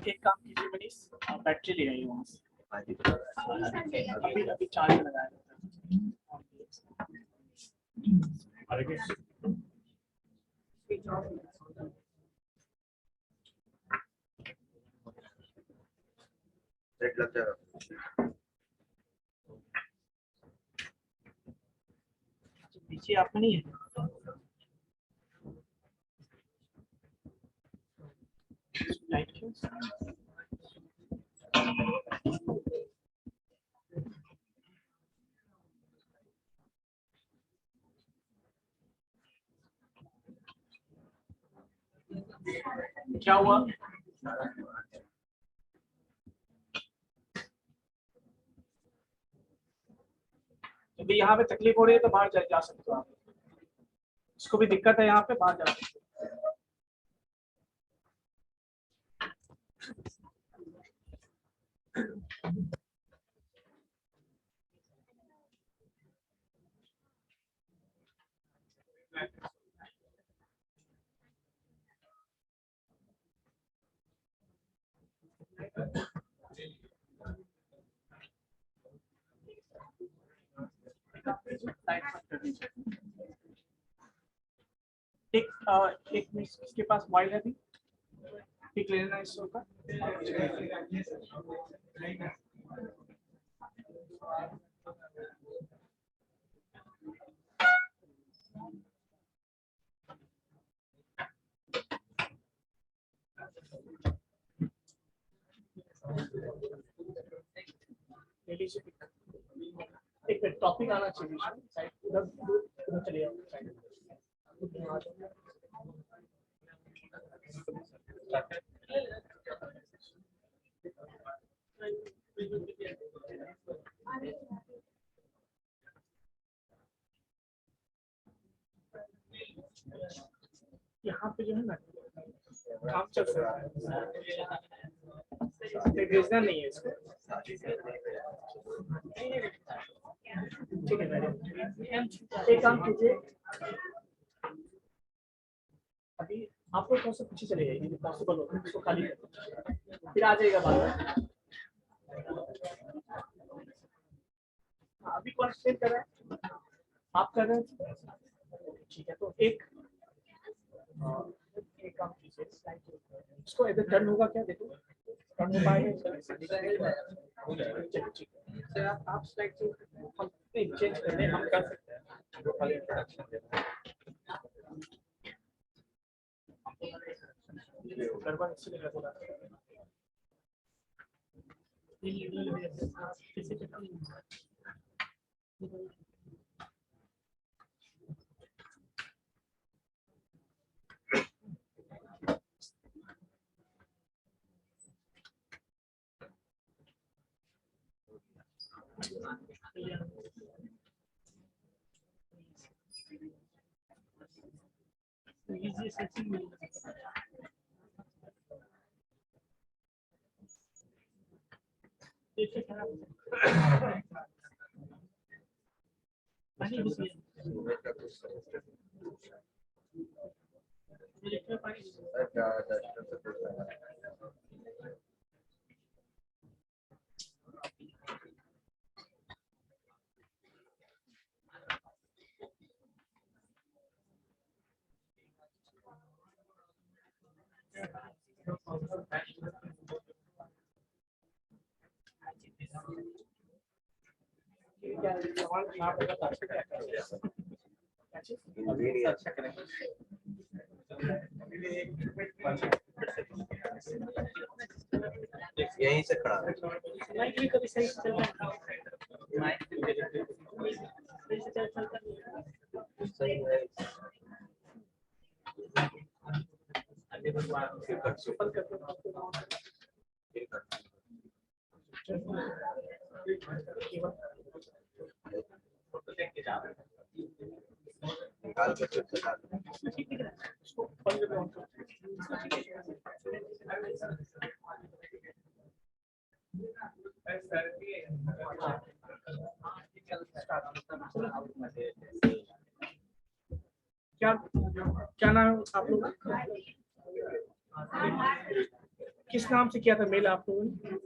एक काम कीजिए मनीष, बैटरी ले आइए वहाँ से। अभी अभी चार्ज लगाया लग जाएगा। पीछे आपका नहीं है? लाइट क्यों? क्या हुआ? अभी यहाँ पे तकलीफ हो रही है तो बाहर जा सकते हो आप। इसको भी दिक्कत है यहाँ पे, बाहर जा सकते हो। एक इसके पास मोबाइल है अभी, पिक लेना है इसको का। एक टॉपिक आना चाहिए, साइड उधर चले जाओ साइड। यहाँ पे जो है ना काम चल रहा है, भेजना नहीं है इसको। ठीक है मैडम, एक काम कीजिए, अभी आप लोग थोड़ा सा पीछे चले जाइए, पॉसिबल हो इसको खाली कर, फिर आ जाएगा बाद में। अभी कौन एक्सप्लेन कर रहा है? आप कर रहे हैं? ठीक है, तो एक काम कीजिए, इसको इधर टर्न होगा क्या? देखो टर्न हो पाएगा? ठीक है, आप स्लाइड हम चेंज कर दें, हम कर सकते हैं। जो खाली इंट्रोडक्शन देना है गड़बड़ इसलिए लग रहा है। यहीं से खड़ा माइक भी कभी सही से चल रहा है, सही है। सुपर करते निकाल के फिर से डाल क्या क्या नाम है आप लोग? किस नाम से किया था मेल आप लोगों ने?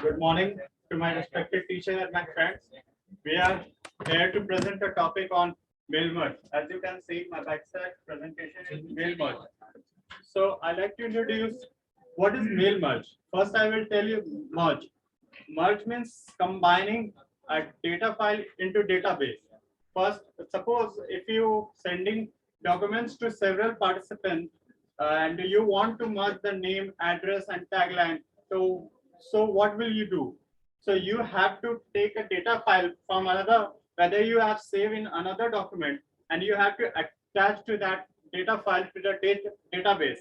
Good morning to my respected teachers and my friends. We are here to present a topic on mail merge. As you can see, my backside presentation is mail merge. So I'd like to introduce what is mail merge. First, I will tell you merge. Merge means combining a data file into database. First, suppose if you sending documents to several participants and you want to merge the name, address, and tagline. So what will you do? So you have to take a data file from another, whether you have saved in another document, and you have to attach to that data file to the database.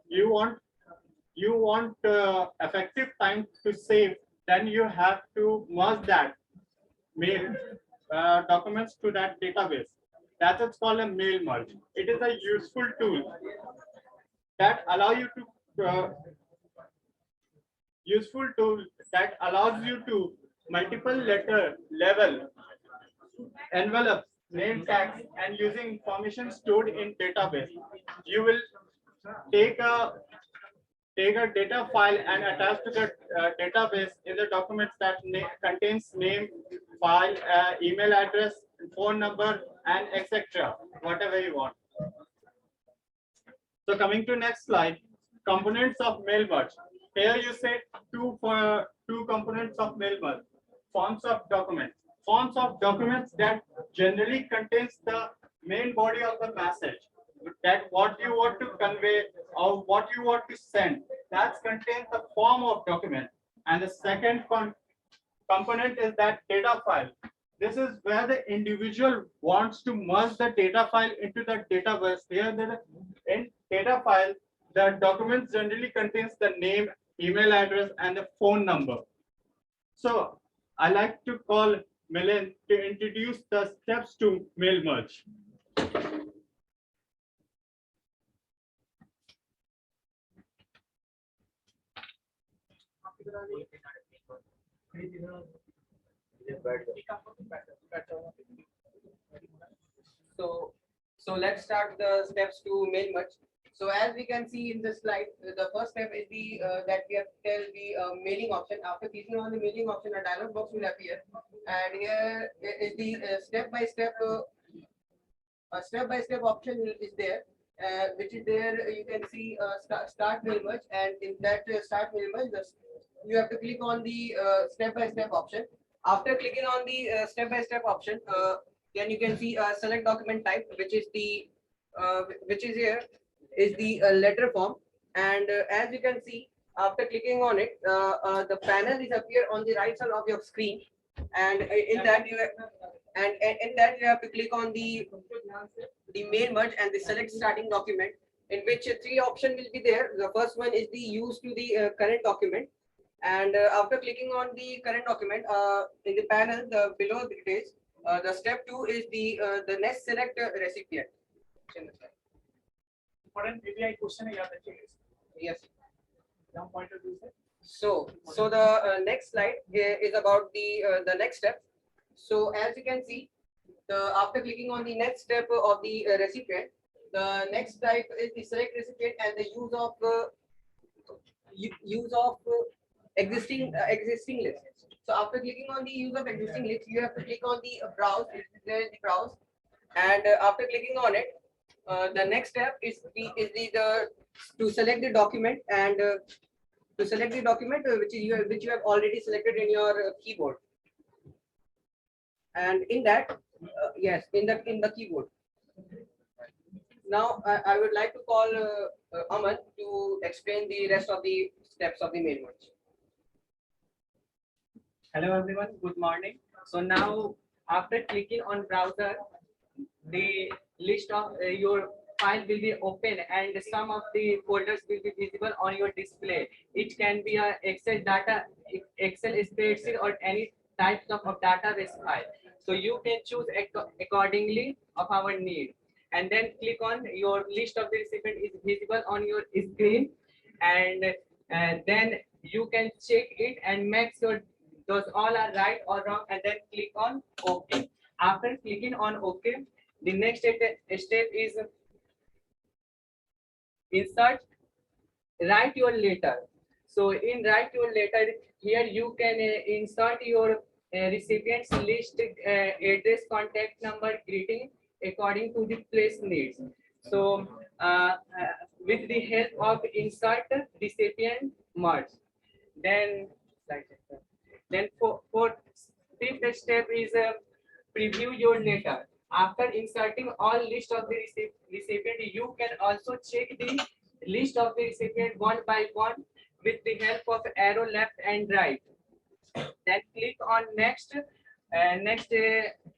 You want effective time to save, then you have to merge that mail documents to that database. That is called a mail merge. It is a useful tool that allows you to multiple level envelopes, name tags, and using information stored in database. You will take a data file and attach to the database in the documents that contains name, file, email address, phone number, and etc. Whatever you want. So coming to next slide, components of mail merge. Here you say two components of mail merge. Forms of documents. Forms of documents that generally contains the main body of the message. That what you want to convey or what you want to send. That contains the form of document. And the second component is that data file. This is where the individual wants to merge the data file into the database. Here, in data file, the document generally contains the name, email address, and the phone number. So I like to call Milan to introduce the steps to mail merge. So let's start the steps to mail merge. So as we can see in this slide, the first step is the that we have to tell the mailing option. After clicking on the mailing option, a dialog box will appear, and here is the step-by-step option is there, which is there. You can see start mail merge, and in that start mail merge, you have to click on the step-by-step option. After clicking on the step-by-step option, then you can see select document type, which is here is the letter form, and as you can see, after clicking on it, the panel is appear on the right side of your screen, and in that you have to click on the mail merge and the select starting document, in which three options will be there. The first one is the use to the current document, and after clicking on the current document, in the panel below it is the step 2 is the next select recipient. Important BBI question है याद रखिएगा. Yes. Now point of view से. So the next slide is about the next step. So as you can see, after clicking on the next step of the recipient, the next type is the select recipient and the use of existing list. So after clicking on the use of existing list, you have to click on the browse. There is the browse, and after clicking on it, the next step is to select the document and to select the document which you have already selected in your keyboard, and in that yes, in the keyboard. Now I would like to call Aman to explain the rest of the steps of the mail merge. Hello everyone, good morning. So now after clicking on browser, the list of your file will be open and some of the folders will be visible on your display. It can be a Excel data, Excel spreadsheet, or any types of database file. So you can choose accordingly of our need. and then click on your list of the recipient is visible on your screen, and then you can check it and make sure those all are right or wrong, and then click on OK. After clicking on OK, the next step is insert write your letter. So in write your letter, here you can insert your recipient's list, address, contact number, greeting according to the place needs. So with the help of insert recipient merge, then for fifth step is preview your letter. After inserting all list of the recipient, you can also check the list of the recipient one by one with the help of arrow left and right. Then click on next.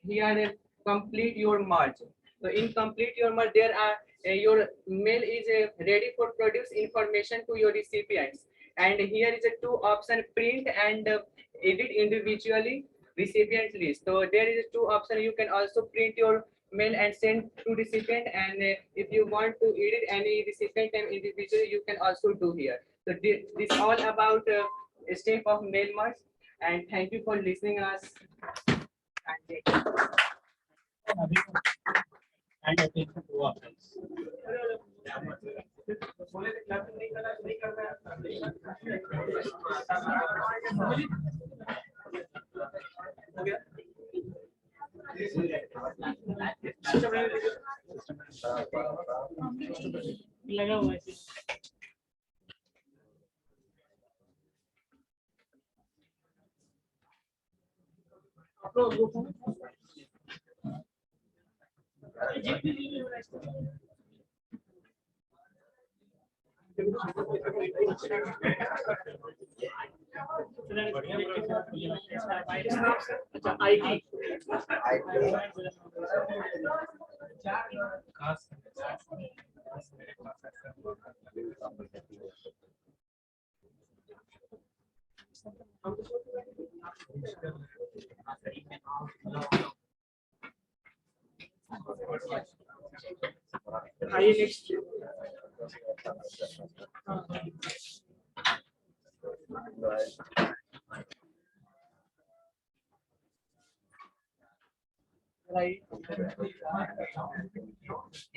Here complete your merge. So in complete your merge, there are your mail is ready for produce information to your recipients. And here is a two option, print and edit individually recipient list. So there is two option. You can also print your mail and send to recipient, and if you want to edit any recipient and individually, you can also do here. So this all about a step of mail merge, and thank you for listening us. And attention to offense. लगा हुआ है आप लोग group में अच्छा IT आइए next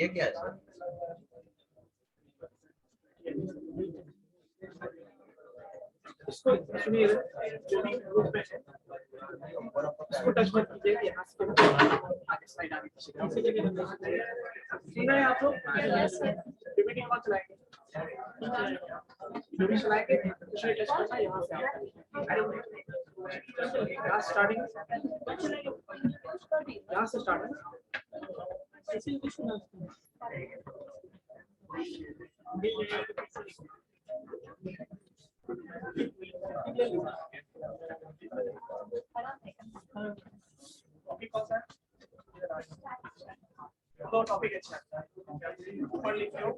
ये क्या है सर? इसको सुनिए जो भी ग्रुप में है इसको टच मत कीजिए यहाँ से आगे स्लाइड आगे पीछे सुन रहे हैं आप लोग पीपीटी कहाँ चलाएंगे जो भी चलाएंगे उसे टच करना है यहाँ से यहाँ स्टार्टिंग यहाँ से स्टार्ट है टॉपिक कौन सा है? दो टॉपिक अच्छा है ऊपर लिखियो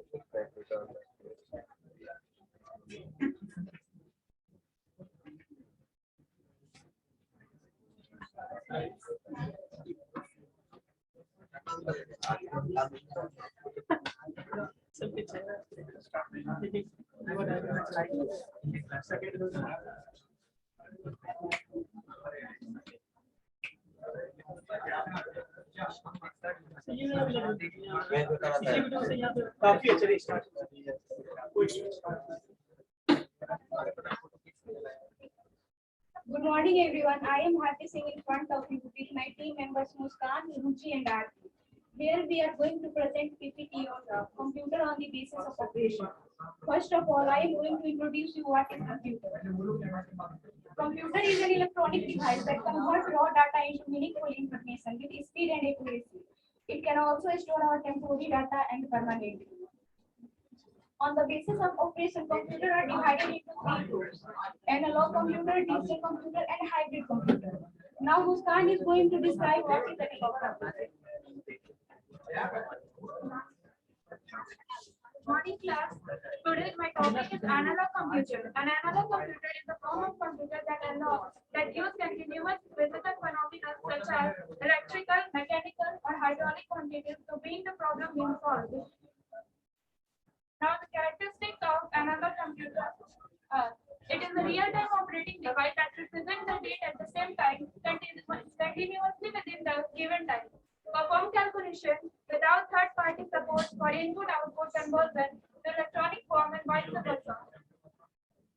काफी अच्छे start Good morning, everyone. I am happy sitting in front of you with my team members Muskan, Ruchi, and Aarti. Here we are going to present PPT on the computer on the basis of operation. First of all, I am going to introduce you what is computer. Computer is an electronic device that converts raw data into meaningful information with speed and accuracy. It can also store our temporary data and permanently. On the basis of operation, computers are divided into three groups: analog computer, digital computer, and hybrid computer. Now Muskan is going to describe what is analog computer. Morning class. Today my topic is analog computer. An analog computer is a form of computer that use continuous physical phenomena such as electrical, mechanical, or hydraulic quantities to bring the problem being solved. Now the characteristics of analog computer. It is a real-time operating device that represents the date at the same time continuously within the given time. Perform calculation without third-party support for input-output conversion to electronic form and vice versa.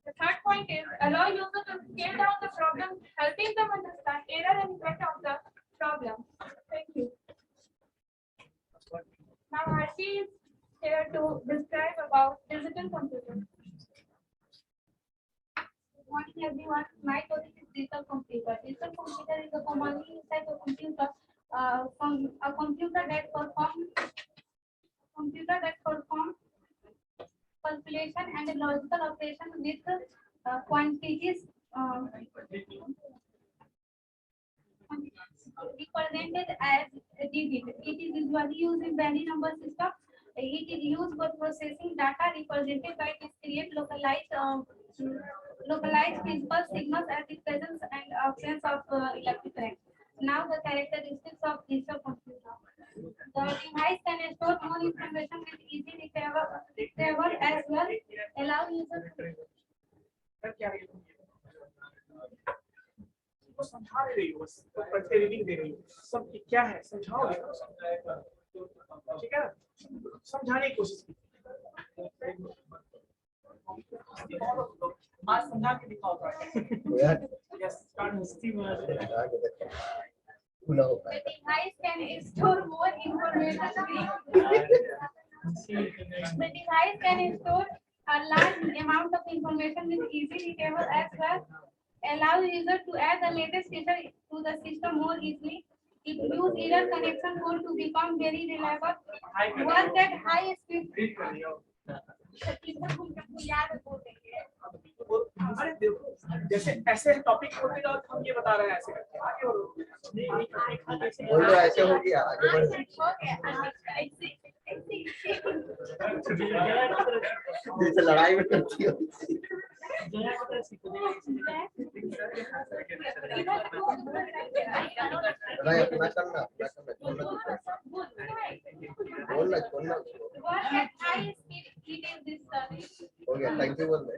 The third point is allow user to scale down the problem, helping them understand error and effect of the problem. Thank you. Now RC is here to describe about digital computer. Good morning everyone. My topic is digital computer. Digital computer is a commonly used type of computer. From a computer that performs calculation and a logical operation with quantities represented as a digit. It is usually used in binary number system. It is used for processing data represented by discrete localized physical signals as the presence and absence of electric current. Now the characteristics of digital computer. The device can store more information with easy retrieval as well. Allow user वो समझा रही हो, बस पढ़ते reading दे रही हो, सब क्या है समझाओगे, ठीक है, समझाने की कोशिश की। आज समझा के दिखाओ। Yes, start with Steve. The device can store more information. The device can store a large amount of information with easy retrieval as well. Allow user to add the latest feature to the system more easily. It use error connection code to become very reliable. Work at high speed. अरे देखो, जैसे ऐसे topic होते जाओ हम ये बता रहे हैं ऐसे करके आगे बढ़ो। बोलो ऐसे हो गया आगे बढ़ो। जैसे लड़ाई में करती हो। नहीं अपना करना बोलना हो गया थैंक यू बोल दे।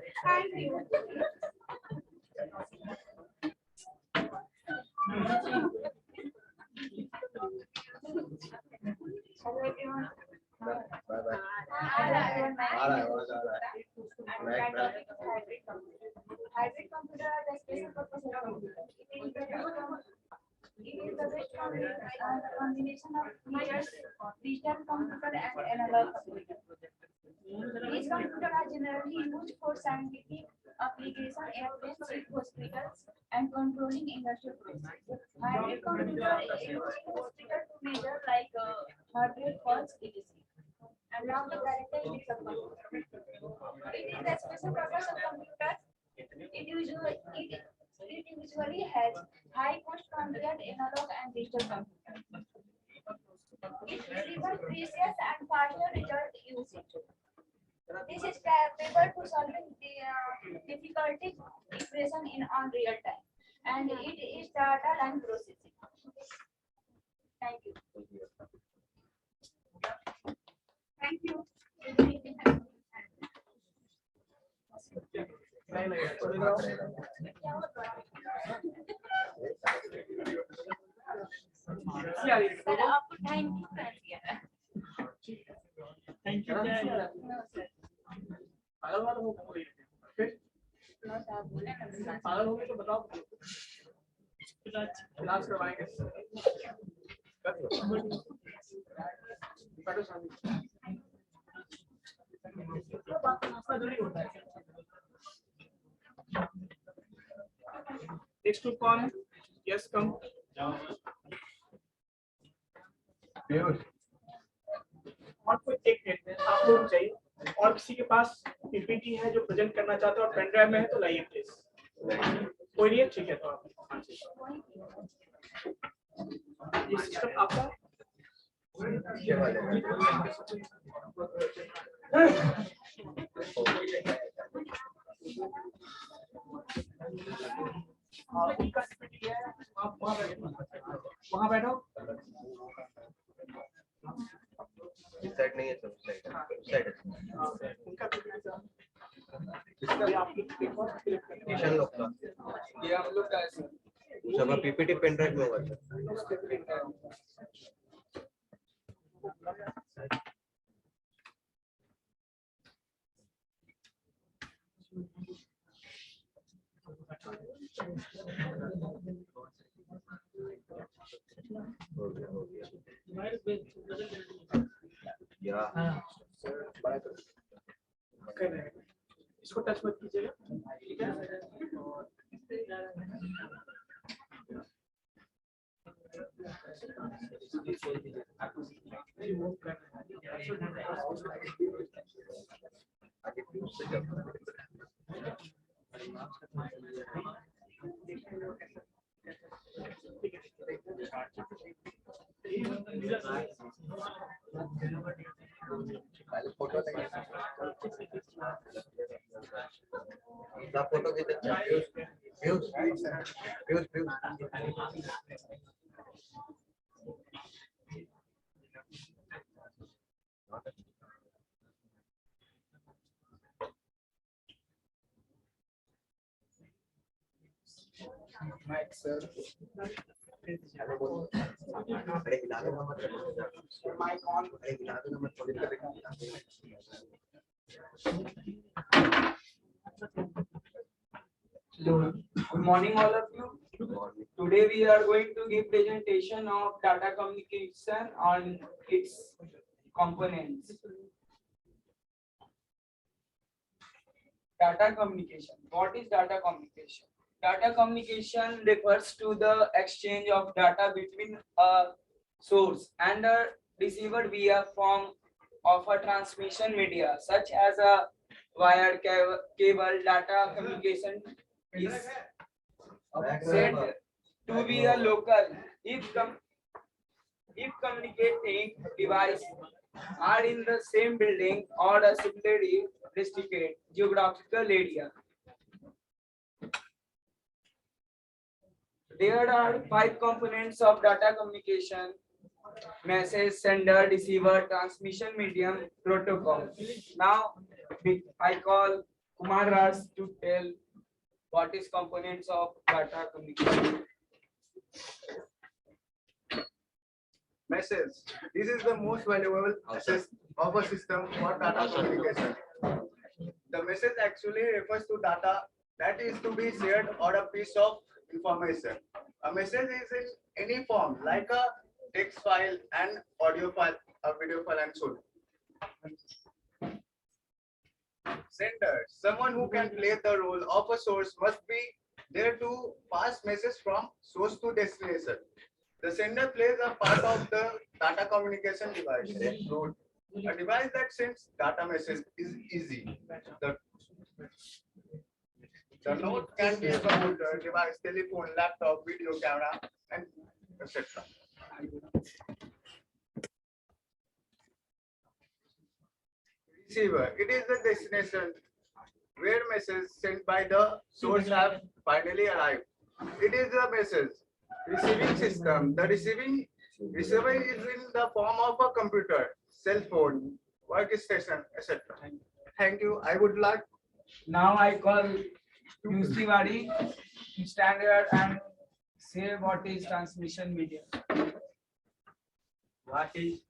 बाय बाय आ रहा है Hybrid computer are the special purpose of computer. It is the best combination of features, digital computer and analog computer. These computers are generally used for scientific application, airplanes, hospitals, and controlling industrial processes. Hybrid computer is used in hospital to measure like heart rate, pulse, etc. And now the characteristics of computer. It is the special purpose of computers. It usually has high cost compared analog and digital computers. It delivers precious and faster result usage. This is capable to solving the difficulty equation in on real time, and it is data line processing. Thank you. Thank you. Sir आपको time कर दिया है। Thank you. पागल वाला हो गए फिर पागल हो गए तो बताओ क्लास करवाएंगे। Next to कौन? Yes, come. और कोई एक मिनट आप लोग चाहिए और किसी के पास पीपीटी है जो प्रेजेंट करना चाहते हो और पेन ड्राइव में है तो लाइए प्लीज। कोई नहीं है ठीक है तो आप ये सिस्टम आपका उनका PPT है, आप वहाँ बैठो। इस साइड नहीं है, सब साइड उनका PPT था। ये आप लोग देखो, किशन लोग का ये हम लोग का है सर। सब पीपीटी पेन ड्राइव में होगा सर। हो गया या कर रहे हैं। इसको टच मत कीजिएगा, ठीक है? रिमूव कर रहे पहले फोटो नहीं ना, फोटो कितने views views views mic sir, अरे हिला देना मत, माइक ऑन। अरे हिला देना मत, थोड़ी देर हिला देना। Good morning, all of you. Today we are going to give presentation of data communication on its components. Data communication. What is data communication? Data communication refers to the exchange of data between a source and a receiver via form of a transmission media, such as a wired cable. Data communication is said to be a local if communicating devices are in the same building or a similarly restricted geographical area. There are 5 components of data communication: message, sender, receiver, transmission medium, protocol. Now I call Kumar Raj to tell what is components of data communication. Message. This is the most valuable asset of a system for data communication. The message actually refers to data that is to be shared or a piece of information. A message is in any form, like a text file, an audio file, a video file, and so on. Sender. Someone who can play the role of a source must be there to pass message from source to destination. The sender plays a part of the data communication device. A device that sends data message is easy. The node can be a computer, device, telephone, laptop, video camera, and etc. Receiver. It is the destination where message sent by the source have finally arrived. It is the message receiving system. The receiver is in the form of a computer, cell phone, workstation, etc. Thank you. I would like Now I call Tiwari to stand here and say what is transmission medium. What is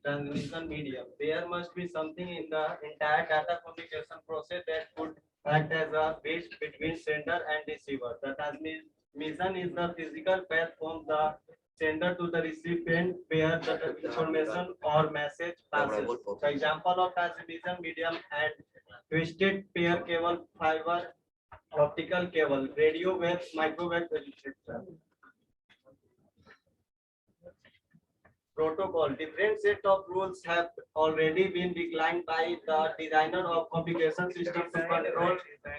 transmission medium? There must be something in the entire data communication process that could act as a bridge between sender and receiver. The transmission is the physical path from the sender to the recipient where the information or message passes. The example of transmission medium and twisted pair cable, fiber optical cable, radio waves, microwave, etc. Protocol. Different set of rules have already been designed by the designer of communication system to control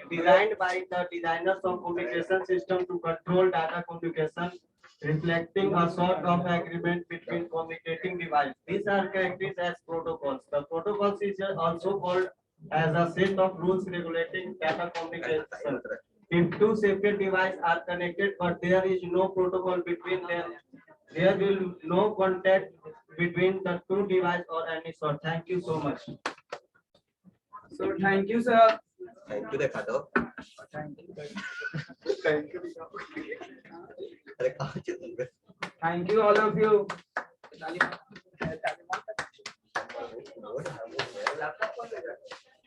designed by the designers of communication system to control data communication. reflecting a sort of agreement between communicating devices. These are characterized as protocols. The protocols is also called as a set of rules regulating data communication. If two separate devices are connected, but there is no protocol between them, there will no contact between the two devices or any sort. Thank you so much. So thank you, sir. Thank you, देखा दो. अरे कहाँ चल रहे? Thank you, all of you.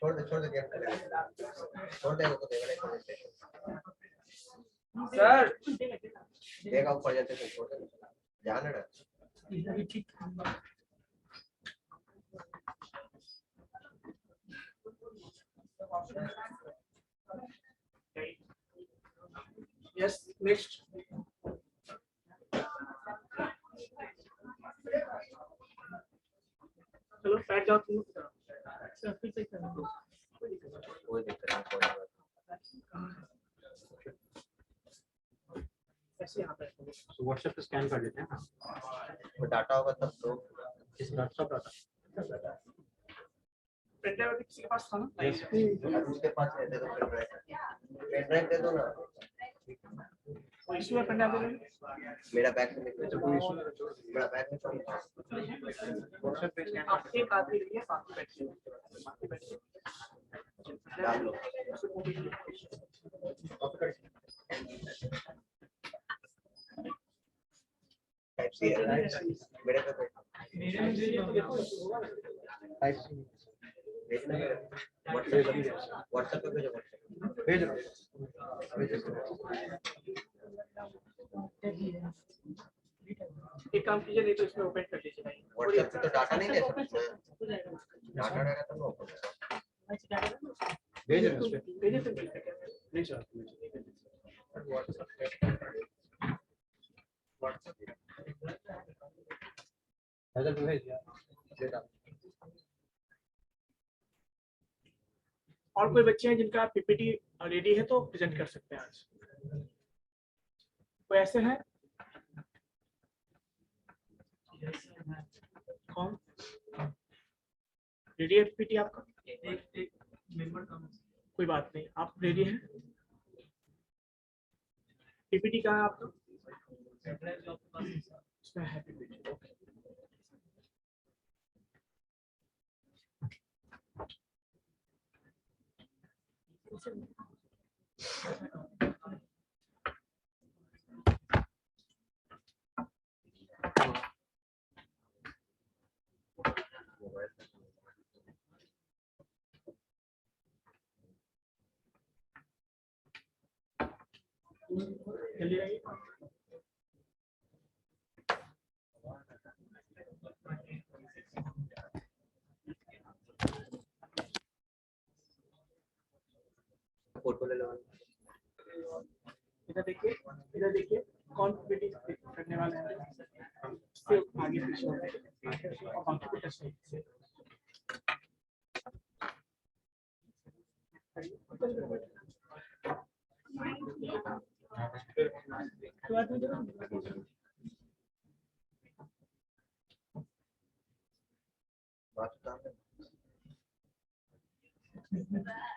छोड़ दे क्या करेगा? छोड़ दे उसको देगा Sir. देगा ऊपर जाते तो छोड़ दे. जाने ना. Yes, next. चलो बैठ जाओ तुम. फिर से करना. कोई दिक्कत नहीं. ऐसे यहाँ पे. व्हाट्सएप पे स्कैन कर लेते हैं ना. वो डाटा होगा तब तो. इस व्हाट्सएप डाटा. पेन ड्राइव किसी के पास था ना? उसके पास है दे दो पेन ड्राइव दे दो ना. कोई इशू है पेन ड्राइव दे दो. मेरा बैग में मेरा बैग में व्हाट्सएप पे स्कैन आप एक आदमी रहिए बाकी बैठिए. डाल लो. टाइप सी है मेरे पे टाइप सी भेजना है. व्हाट्सएप पे भेजो. भेज रहा एक काम कीजिए नहीं तो इसमें ओपन कर लीजिए. व्हाट्सएप पे तो डाटा नहीं ले सकते. डाटा रहेगा तो मैं ओपन करूंगा. भेज रहे हैं. भेजिए फिर नहीं सर. व्हाट्सएप भेज दिया. और कोई बच्चे हैं जिनका पीपीटी रेडी है तो प्रेजेंट कर सकते हैं आज. कोई ऐसे हैं? कौन रेडी है पीपीटी आपका? कोई बात नहीं, आप रेडी हैं? पीपीटी कहाँ है आपका? उसमें है पीपीटी. ओके. जल्दी रहिए. फोटो ले लो. इधर देखिए कौन पीपीटी करने वाला है. इससे आगे पीछे होते हैं और बाकी को टेस्ट कीजिए.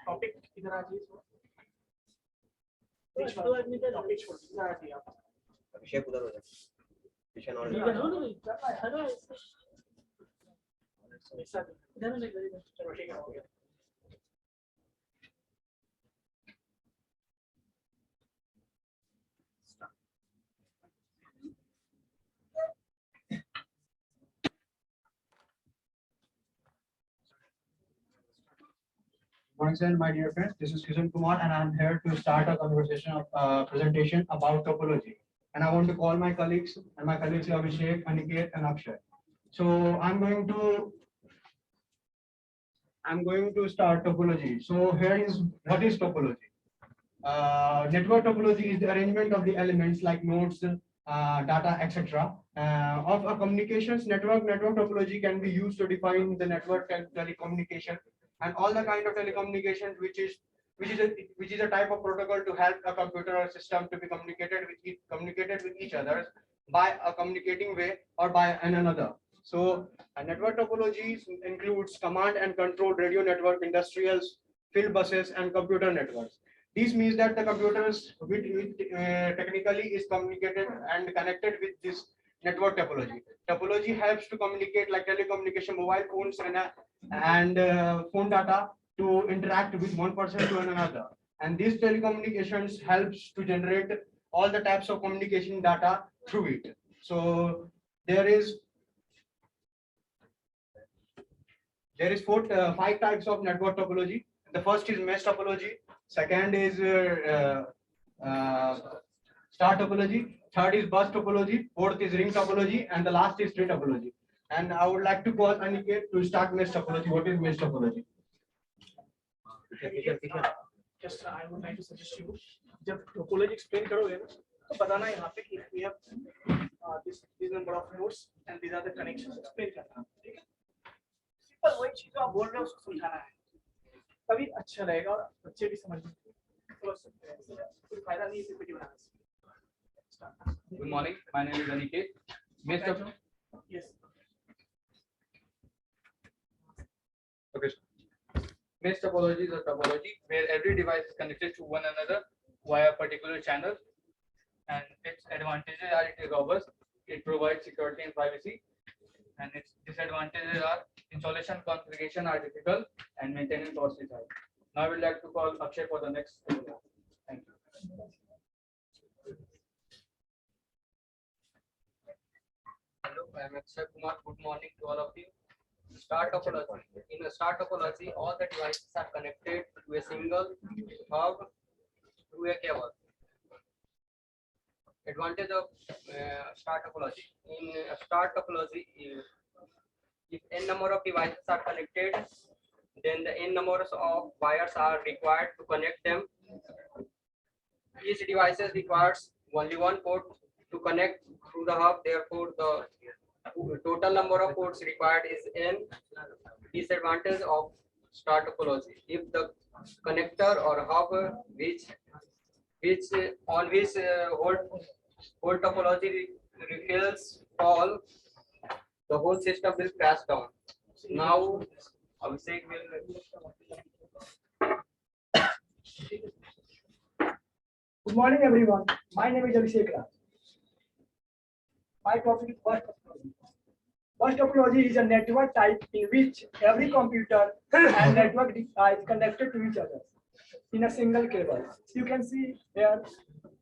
टॉपिक इधर आ जाइए. टॉपिक छोड़ दीजिए. आ जाइए आप. अभिषेक उधर हो जाए. किशन और चलो ठीक है, हो गया. Once again, my dear friends, this is Kishan Kumar, and I'm here to start a conversation of presentation about topology. And I want to call my colleagues, and my colleagues are Abhishek, Aniket, and Akshay. So I'm going to start topology. So here is what is topology. Network topology is the arrangement of the elements like nodes, data, etc. Of a communications network. Network topology can be used to define the network and telecommunication and all the kind of telecommunications which is which is a type of protocol to help a computer or system to be communicated with each other by a communicating way or by another. So a network topology includes command and control radio network, industrial field buses, and computer networks. This means that the computers technically is communicated and connected with this network topology. Topology helps to communicate like telecommunication, mobile phones, and phone data to interact with one person to another. And these telecommunications helps to generate all the types of communication data through it. So there is 5 types of network topology. The first is mesh topology. Second is star topology. Third is bus topology. Fourth is ring topology, and the last is tree topology. And I would like to call Aniket to start mesh topology. What is mesh topology? Just I would like to suggest you, जब topology explain करोगे ना, तो बताना यहाँ पे कि we have this number of nodes and these are the connections. Explain करना, ठीक है? Simple वही चीज जो आप बोल रहे हो उसको समझाना है. तभी अच्छा रहेगा और बच्चे भी समझ सकते हैं. कोई फायदा नहीं है पीपीटी बनाने से. Good morning. My name is Aniket. Yes. Okay. Mesh topology is a topology where every device is connected to one another via a particular channel, and its advantages are it is robust, it provides security and privacy, and its disadvantages are installation configuration are difficult and maintenance cost is high. Now I would like to call Akshay for the next. Thank you. Hello, I am Akshay Kumar. Good morning to all of you. Star topology. In a star topology, all the devices are connected to a single hub through a cable. Advantage of star topology. In star topology, if n number of devices are connected, then the n numbers of wires are required to connect them. Each device requires only one port to connect through the hub. Therefore, the total number of ports required is n. Disadvantage of star topology: if the connector or hub on which whole topology refills fall, the whole system will crash down. Now, Abhishek will. Good morning, everyone. My name is Abhishek. My topic is bus topology. Bus topology is a network type in which every computer and network device connected to each other in a single cable. You can see here,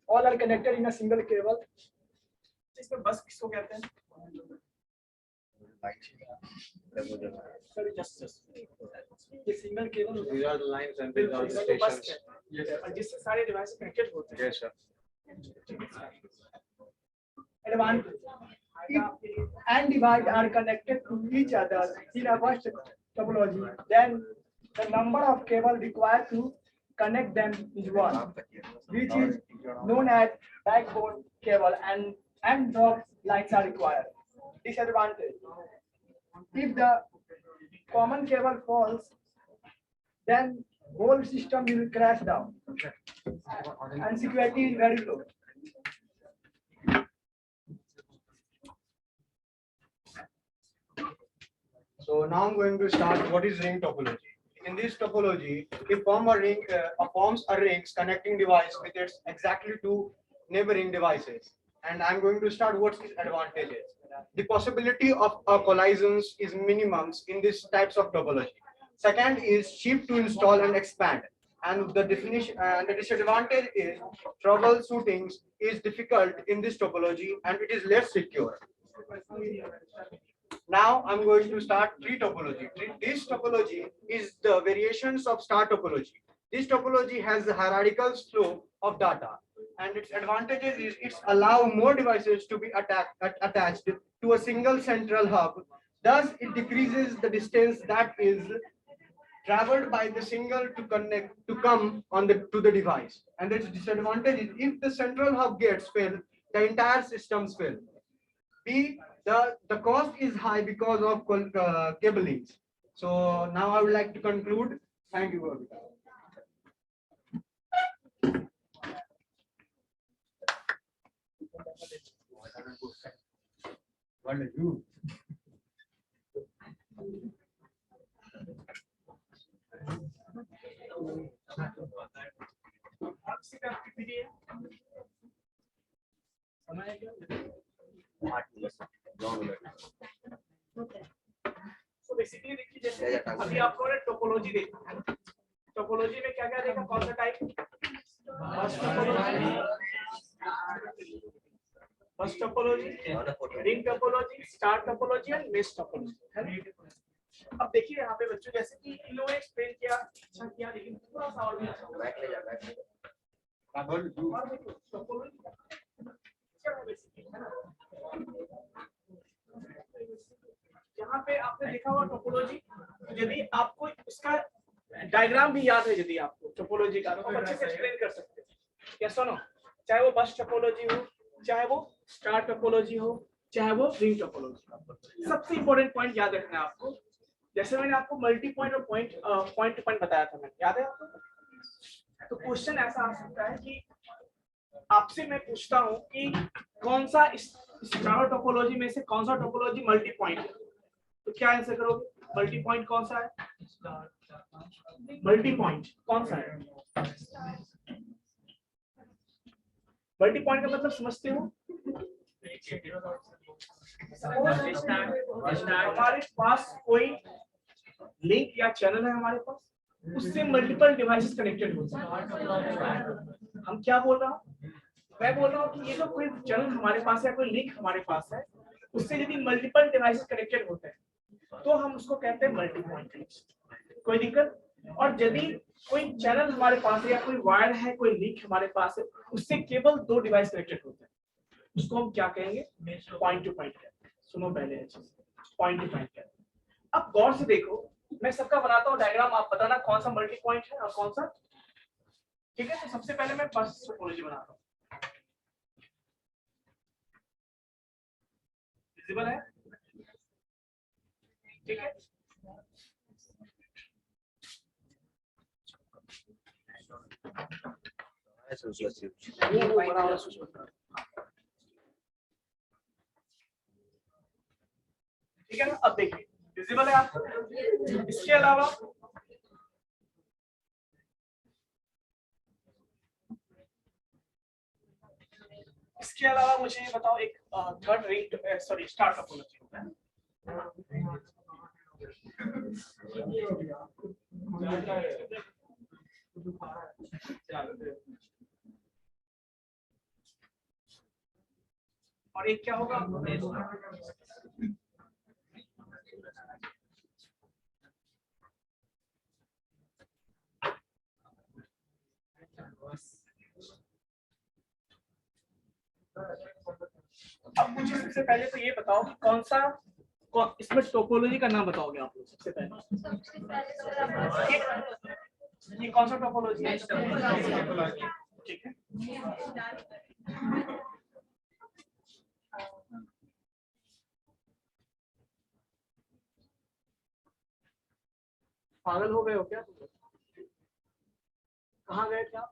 all are connected in a single cable. इसमें बस किसको कहते हैं? Sorry, just ये single cable. These are the lines and these are the stations. Yes. और जिससे सारे devices connected होते हैं. Yes, sir. Advantage. If n devices are connected to each other in a bus topology, then the number of cables required to connect them is one, which is known as backbone cable, and drop lines are required. Disadvantage: if the common cable falls, then whole system will crash down, and security is very low. So now I'm going to start what is ring topology. In this topology, it forms a rings connecting device with its exactly two neighboring devices. And I'm going to start what's its advantages. The possibility of collisions is minimums in these types of topology. Second is cheap to install and expand. And the definition and the disadvantage is troubleshooting is difficult in this topology and it is less secure. Now I'm going to start tree topology. This topology is the variations of star topology. This topology has the hierarchical flow of data, and its advantages is it's allow more devices to be attached to a single central hub. Thus, it decreases the distance that is traveled by the single to come on to the device. And its disadvantage is if the central hub gets filled, the entire systems fail. B, the cost is high because of cablings. So now I would like to conclude. Thank you. What do you? तो basically देखिए जैसे अभी आपको ने topology देखा है, topology में क्या क्या देखा, कौन सा type, first topology, ring topology, star topology and mesh topology. अब देखिए यहाँ पे बच्चों जैसे कि इन्होंने एक्सप्लेन किया, अच्छा किया, लेकिन थोड़ा सा और भी बैक ले जा, बैक ले जा। टोपोलॉजी क्या है बेसिकली, है ना? यहाँ पे आपने देखा हुआ टोपोलॉजी, यदि आपको इसका डायग्राम भी याद है, यदि आपको टोपोलॉजी का, तो अच्छे से एक्सप्लेन कर सकते हैं। या सुनो, चाहे वो बस टोपोलॉजी हो, चाहे वो स्टार टोपोलॉजी हो, चाहे वो रिंग टोपोलॉजी, सबसे इंपॉर्टेंट पॉइंट याद रखना है आपको। जैसे मैंने आपको मल्टी पॉइंट और पॉइंट टू पॉइंट बताया था, मैंने याद है आपको? तो क्वेश्चन ऐसा आ सकता है कि आपसे मैं पूछता हूँ कि कौन सा स्टार टोपोलॉजी में से कौन सा टोपोलॉजी मल्टी पॉइंट है, तो क्या आंसर करोगे? मल्टी पॉइंट कौन सा है? मल्टी पॉइंट कौन सा है? मल्टी पॉइंट का मतलब समझते हो? हमारे पास कोई लिंक या चैनल है हमारे पास, उससे मल्टीपल डिवाइसेस कनेक्टेड होते हैं। हम क्या बोल रहा हूँ? मैं बोल रहा हूँ कि ये जो कोई चैनल हमारे पास है, कोई लिंक हमारे पास है, उससे यदि मल्टीपल डिवाइसेस कनेक्टेड होते हैं तो हम उसको कहते हैं मल्टी पॉइंट कनेक्शन। कोई दिक्कत? और यदि कोई चैनल हमारे पास है या कोई वायर है, कोई लिंक हमारे पास है, उससे केवल 2 डिवाइस कनेक्टेड होते हैं, उसको हम क्या कहेंगे? पॉइंट टू पॉइंट कहते हैं। सुनो पहले अच्छे से, पॉइंट टू पॉइंट कहते हैं। अब गौर से देखो, मैं सबका बनाता हूँ डायग्राम, आप बताना कौन सा मल्टी पॉइंट है और कौन सा, ठीक है? तो सबसे पहले मैं फर्स्ट टोपोलॉजी बनाता हूँ। विजिबल है? ठीक है? ठीक है ना? अब देखिए, विजिबल है आपको? इसके अलावा मुझे बताओ एक third ring, sorry star topology होता है। और एक क्या होगा? अब मुझे सबसे पहले तो ये बताओ कि कौन सा, इसमें टोपोलॉजी का नाम बताओगे आप लोग सबसे पहले? ये कौन सा टोपोलॉजी है? ठीक है। पागल हो गए हो क्या तुम? कहाँ गए थे आप?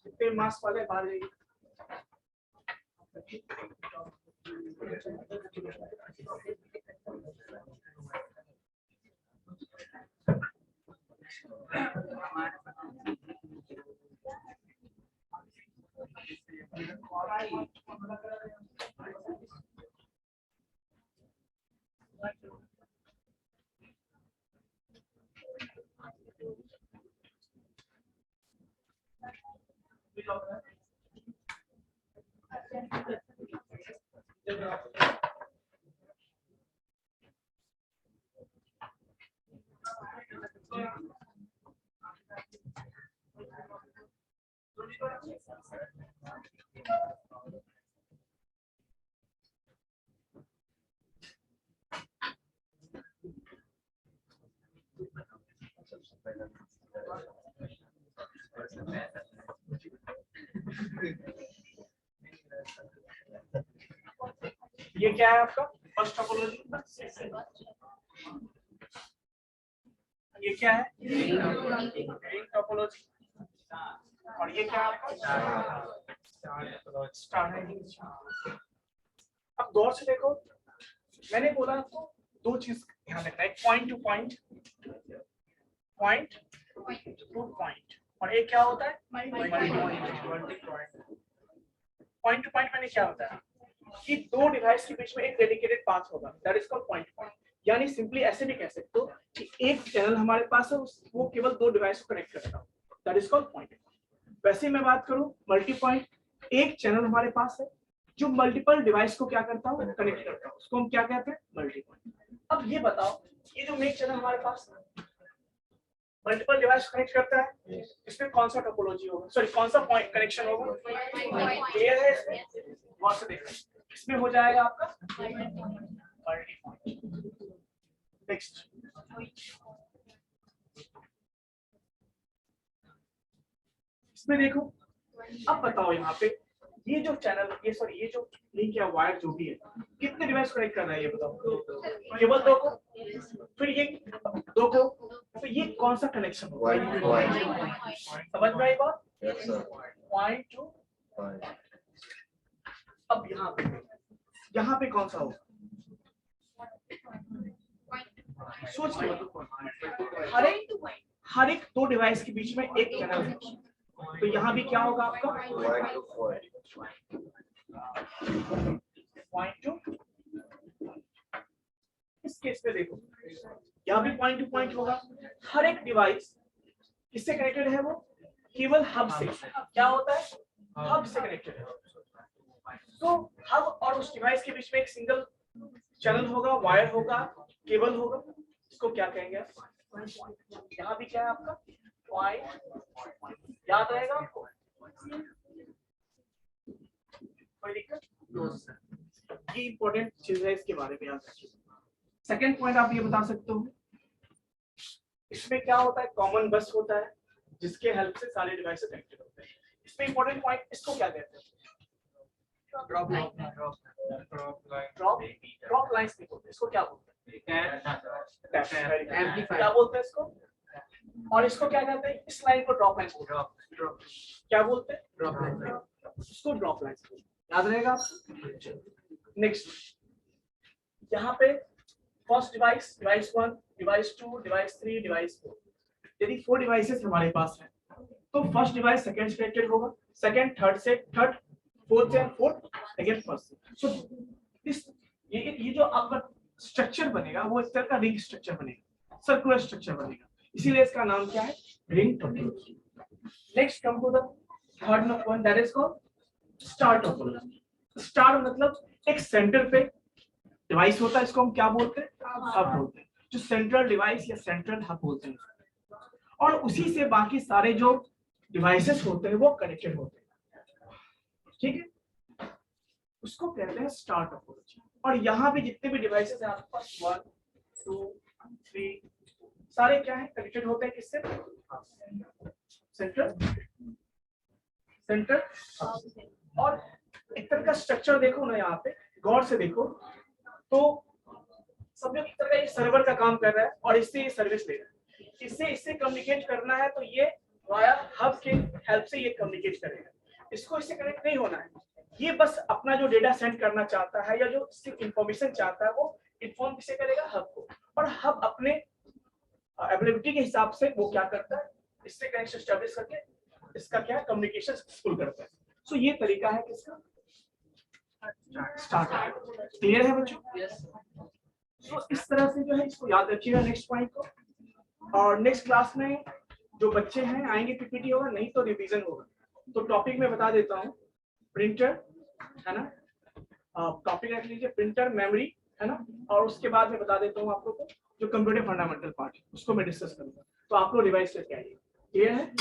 कितने मार्क्स वाले बाहर जाइए। ये क्या है आपका फर्स्ट टोपोलॉजी, ये क्या है रिंग टोपोलॉजी, और ये क्या है आपका स्टार। अब गौर से देखो, मैंने बोला आपको दो चीज ध्यान रखना है, point two point, point two point, और एक क्या होता है multi point. Point two point मैंने क्या होता है कि दो डिवाइस के बीच में एक डेडिकेटेड पाथ होगा, that is called point two point. यानी सिंपली ऐसे भी कह सकते हो कि एक चैनल हमारे पास है, वो केवल दो डिवाइस को कनेक्ट करता है, that is called point two point. वैसे मैं बात करूं मल्टी पॉइंट, एक चैनल हमारे पास है जो मल्टीपल डिवाइस को क्या करता है कनेक्ट करता है, उसको हम क्या कहते हैं मल्टी पॉइंट। अब ये बताओ, ये जो मेन चैनल हमारे पास मल्टीपल डिवाइस कनेक्ट करता है, इसमें कौन सा टोपोलॉजी होगा, सॉरी कौन सा पॉइंट कनेक्शन होगा, क्लियर है इसमें, वहां से देखो इसमें हो जाएगा आपका मल्टी पॉइंट। नेक्स्ट इसमें देखो, अब बताओ यहाँ पे ये जो चैनल, ये सॉरी ये जो लिंक या वायर जो भी है, कितने डिवाइस कनेक्ट कर रहा है ये बताओ, केवल दो को, फिर ये दो को, तो ये कौन सा कनेक्शन होगा, समझ में आई बात, पॉइंट टू। अब यहाँ पे कौन सा होगा, सोच के बताओ, हर एक दो डिवाइस के बीच में एक चैनल है, तो यहाँ भी क्या होगा आपका पॉइंट टू। इस केस में देखो यहाँ भी पॉइंट टू पॉइंट होगा, हर एक डिवाइस किससे कनेक्टेड है, वो केवल हब से, क्या होता है हब से कनेक्टेड है। तो हब और उस डिवाइस के बीच में एक सिंगल चैनल होगा, वायर होगा, केबल होगा, इसको क्या कहेंगे आप, यहाँ भी क्या है आपका पॉइंट, याद रहेगा आपको, कोई दिक्कत, ये इंपॉर्टेंट चीज है, इसके बारे में याद रखिए। सेकेंड पॉइंट आप ये बता सकते हो, इसमें क्या होता है कॉमन बस होता है जिसके हेल्प से सारे डिवाइस कनेक्टेड होते हैं। इसमें इंपॉर्टेंट पॉइंट, इसको क्या कहते हैं, ड्रॉप लाइंस नहीं बोलते, इसको क्या बोलते हैं, क्या बोलते हैं इसको, और इसको क्या कहते हैं, इस लाइन को ड्रॉप लाइन बोलते हैं, क्या बोलते हैं ड्रॉप लाइन, इसको ड्रॉप लाइन याद रहेगा। नेक्स्ट यहाँ पे first device, device 1, device 2, device 3, device 4, यदि 4 डिवाइसेस हमारे पास है तो फर्स्ट डिवाइस सेकंड से कनेक्टेड होगा, सेकंड थर्ड से, थर्ड फोर्थ से, फोर्थ अगेन फर्स्ट से। सो इस ये जो आपका स्ट्रक्चर बनेगा वो इस तरह का रिंग स्ट्रक्चर बनेगा, सर्कुलर स्ट्रक्चर बनेगा, इसीलिए इसका नाम क्या है ring topology. Next come to the third one, that is called star topology. Star मतलब एक सेंटर पे डिवाइस होता है, इसको हम क्या बोलते हैं हब बोलते हैं, जो सेंट्रल डिवाइस या सेंट्रल हब बोलते हैं, और उसी से बाकी सारे जो डिवाइसेस होते हैं वो कनेक्टेड होते हैं, ठीक है, उसको कहते हैं स्टार टोपोलॉजी। और यहाँ पे जितने भी डिवाइसेस हैं आपके पास 1 2 3 सारे क्या है कनेक्टेड होते हैं किससे, सेंट्रल और एक तरह का स्ट्रक्चर देखो ना, यहाँ पे गौर से देखो तो सब लोग एक तरह का सर्वर का काम कर रहा है और इससे ये सर्विस ले रहा है, इससे कम्युनिकेट करना है तो ये वाया हब के हेल्प से ये कम्युनिकेट करेगा, इसको इससे कनेक्ट नहीं होना है, ये बस अपना जो डेटा सेंड करना चाहता है या जो इंफॉर्मेशन चाहता है वो इन्फॉर्म किसे करेगा हब को, और हब अपने अवेलेबिलिटी के हिसाब से वो क्या करता है इससे कनेक्शन एस्टैब्लिश करके इसका क्या कम्युनिकेशन सक्सेसफुल करता है। सो ये तरीका है किसका स्टार्ट। क्लियर है बच्चों? सो इस तरह से जो है इसको याद रखिएगा नेक्स्ट पॉइंट को, और नेक्स्ट क्लास में जो बच्चे हैं आएंगे पीपीटी होगा, नहीं तो रिवीजन होगा। तो टॉपिक में बता देता हूँ, प्रिंटर है ना, टॉपिक रख लीजिए प्रिंटर, मेमोरी है ना, और उसके बाद में बता देता हूँ आप लोग को जो कंप्यूटर फंडामेंटल पार्ट है उसको मैं डिस्कस करूंगा, तो आप लोग रिवाइज करके आइए। क्लियर है?